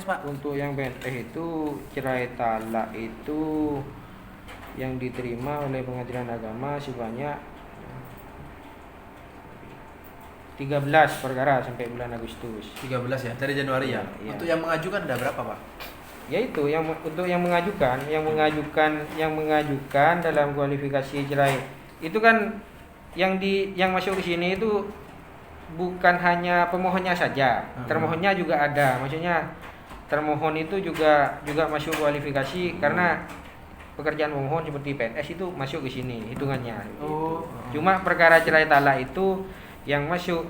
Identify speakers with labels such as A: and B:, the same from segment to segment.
A: PNS, Pak?
B: Untuk yang PNS itu cerai talak itu yang diterima oleh Pengadilan Agama sebanyak 13 perkara sampai bulan Agustus.
A: 13 ya, dari Januari ya.
B: Iya.
A: Untuk yang mengajukan ada berapa, Pak?
B: Yaitu yang untuk yang mengajukan dalam kualifikasi cerai itu kan yang masuk ke sini itu bukan hanya pemohonnya saja, termohonnya juga ada. Maksudnya termohon itu juga masuk kualifikasi karena pekerjaan pemohon seperti PNS itu masuk ke sini hitungannya.
A: Oh.
B: Cuma perkara cerai talak itu yang masuk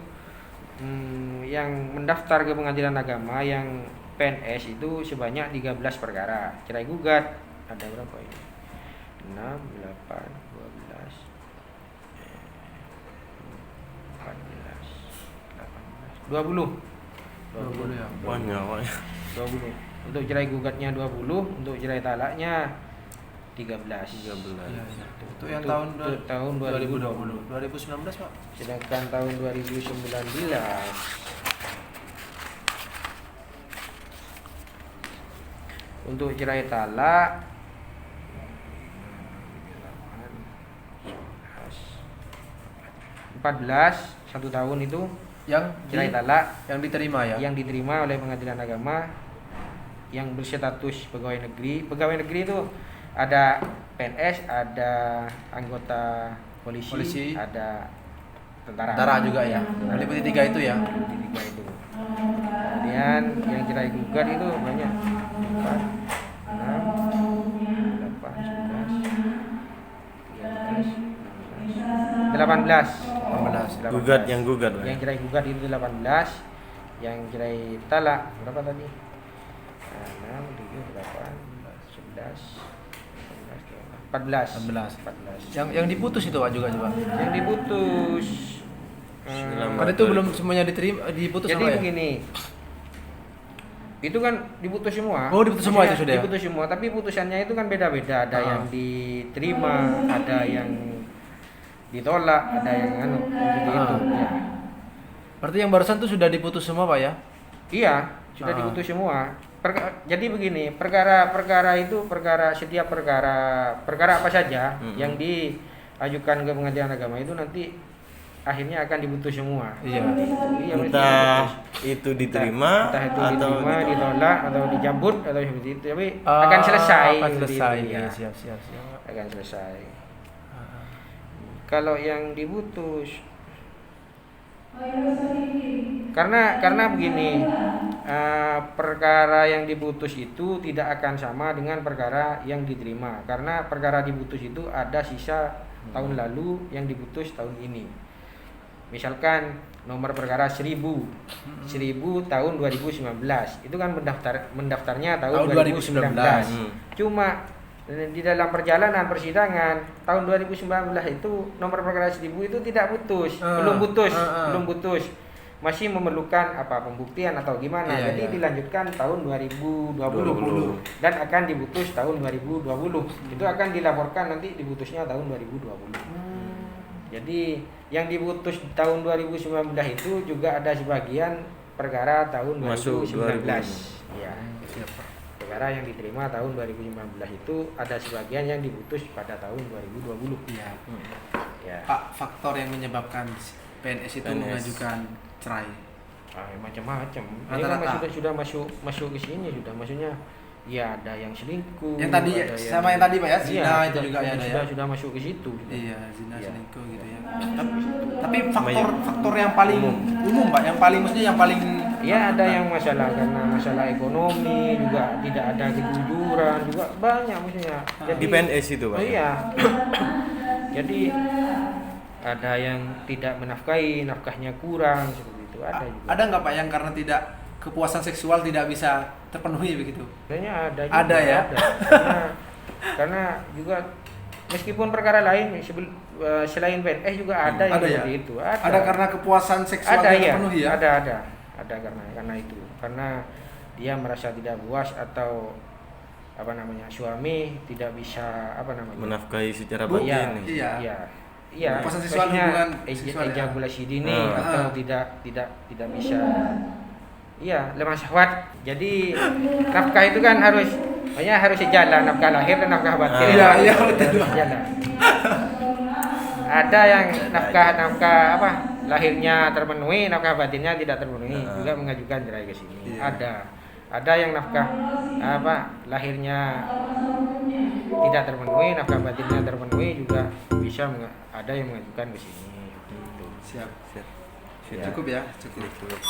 B: yang mendaftar ke Pengadilan Agama yang PNS itu sebanyak 13 perkara. Cerai gugat ada berapa ini? 6, 8, 12, 14, 18, 20
A: ya.
C: Banyak.
B: 20. Untuk cerai gugatnya 20, untuk cerai talaknya 13.
A: Iya. Untuk yang
B: Untuk tahun
A: 2020. 2019, Pak.
B: Sedangkan tahun 2019 untuk cerai talak 14 1 tahun itu
A: Yang
B: cerai talak
A: yang diterima ya.
B: yang diterima oleh Pengadilan Agama yang berstatus pegawai negeri. Pegawai negeri itu ada PNS, ada anggota polisi. Ada
A: Tentara juga ya. Meliputi 3 itu ya.
B: Meliputi 3 itu. Kemudian yang cerai gugat itu banyak 4, 6, 8, 11, 13, 18.
A: 18.
C: Gugat yang gugat.
B: Yang cerai gugat itu 18. Yang cerai talak berapa tadi? 6, 7, 8, 11, 14.
A: 14. Yang diputus itu, Pak, juga.
B: Yang diputus.
A: Kan itu belum semuanya diputus
B: Jadi
A: sama ya?
B: begini. Itu kan diputus semua.
A: Oh, diputus semua
B: Maksudnya
A: itu sudah ya?
B: Diputus semua, tapi putusannya itu kan beda-beda. Ada yang diterima, ada yang ditolak, ada yang seperti itu. Ya.
A: Berarti yang barusan tuh sudah diputus semua, Pak ya?
B: Iya, sudah diputus semua. Jadi begini, perkara itu setiap perkara apa saja yang diajukan ke Pengadilan Agama itu nanti akhirnya akan diputus semua.
A: Iya.
B: Iya,
C: Entah itu diterima
B: entah itu
C: atau
B: diterima, ditolak atau dicabut atau seperti itu, tapi
A: Ah,
B: akan selesai.
A: Akan
B: seperti
A: selesai.
B: itu, ya.
A: Siap.
B: Akan selesai. Kalau yang diputus karena begini, perkara yang diputus itu tidak akan sama dengan perkara yang diterima, karena perkara diputus itu ada sisa tahun lalu yang diputus tahun ini. Misalkan nomor perkara 1000 tahun 2019 itu kan mendaftarnya tahun 2019. Cuma di dalam perjalanan persidangan tahun 2019 itu nomor perkara 1000 itu tidak putus, belum putus. Masih memerlukan pembuktian atau gimana. Jadi dilanjutkan tahun 2020 dan akan diputus tahun 2020. Itu akan dilaporkan nanti diputusnya tahun 2020. Jadi yang diputus tahun 2019 itu juga ada sebagian perkara tahun 2019. Ya. Perkara yang diterima tahun 2019 itu ada sebagian yang diputus pada tahun 2020.
A: Iya.
B: Ya.
A: Pak, faktor yang menyebabkan PNS itu mengajukan cerai.
B: Macam-macam. Ini
A: Rata-rata.
B: kan sudah masuk ke sini sudah. Maksudnya ya ada yang selingkuh.
A: Yang tadi
B: ada
A: sama yang tadi, Pak ya, zina
B: iya,
A: itu juga ada ya.
B: Sudah masuk ke situ.
A: Iya, zina,
B: Iya.
A: selingkuh gitu ya. Tapi faktor yang paling umum, Pak, yang paling
B: Ya ada yang karena masalah ekonomi juga, tidak ada kejujuran juga banyak maksudnya. Jadi,
C: di PNS itu, Pak.
B: Iya. Jadi ada yang tidak menafkahi, nafkahnya kurang seperti itu, ada juga.
A: Ada nggak, Pak, yang karena tidak kepuasan seksual tidak bisa terpenuhi begitu?
B: Kayaknya ada juga.
A: Ada ya?
B: Karena juga meskipun perkara lain selain PNS juga ada yang
A: Ada ya?
B: seperti itu.
A: Ada karena kepuasan seksual
B: Ada
A: tidak
B: ya,
A: terpenuhi ya?
B: ada karena itu, karena dia merasa tidak puas atau suami tidak bisa
C: menafkahi secara
B: Iya,
C: batin.
B: iya.
A: Kepuasan seksual
B: maksudnya
A: hubungan seksual ya?
B: ejakulasi dini atau tidak bisa Iya, lemah syahwat. Jadi nafkah itu kan harus sejalan, nafkah lahir dan nafkah batin.
A: Iya, betul.
B: Sejalan. Ada yang nafkah apa lahirnya terpenuhi, nafkah batinnya tidak terpenuhi, juga mengajukan cerai ke sini.
A: Iya.
B: Ada yang nafkah apa lahirnya tidak terpenuhi, nafkah batinnya terpenuhi, juga bisa ada yang mengajukan ke sini. Gitu.
A: Siap.
C: Siap.
A: Cukup ya, cukup.
C: Cukup.